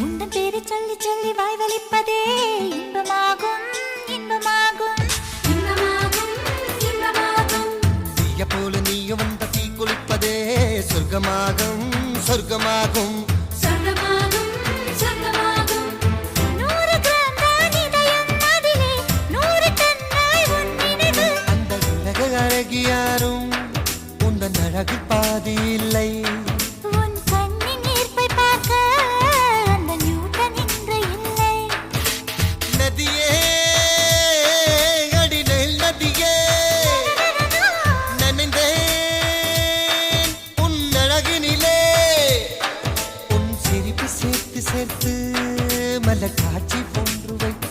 உந்தன் பேரை சொல்லி சொல்லி வாய் வலிப்பதே இன்பமாகும் இன்பமாகும் இன்பமாகும் இன்பமாகும். தீய போல நீயும் வந்த தீ குளிப்பதே சொர்க்கமாகும் சொர்க்கமாகும் சொர்க்கமாகும் சொர்க்கமாகும். 100 கிராம் தான் இதயம் அதிலே 100 டன்னாய் உன் நினைவு. அந்த உலக அழகி யாரும் உந்தன் அழகு பாதி இல்லை. உன் கண்ணின் ஈர்ப்பை பார்க்க அந்த நியூட்டன் இன்று இல்லை. நதியே அடிநெல் நதியே நனைந்தேன் உன் அழகினிலே. உன் சிரிப்பு சேர்த்து சேர்த்து மலர் காட்சி போன்று வைத்து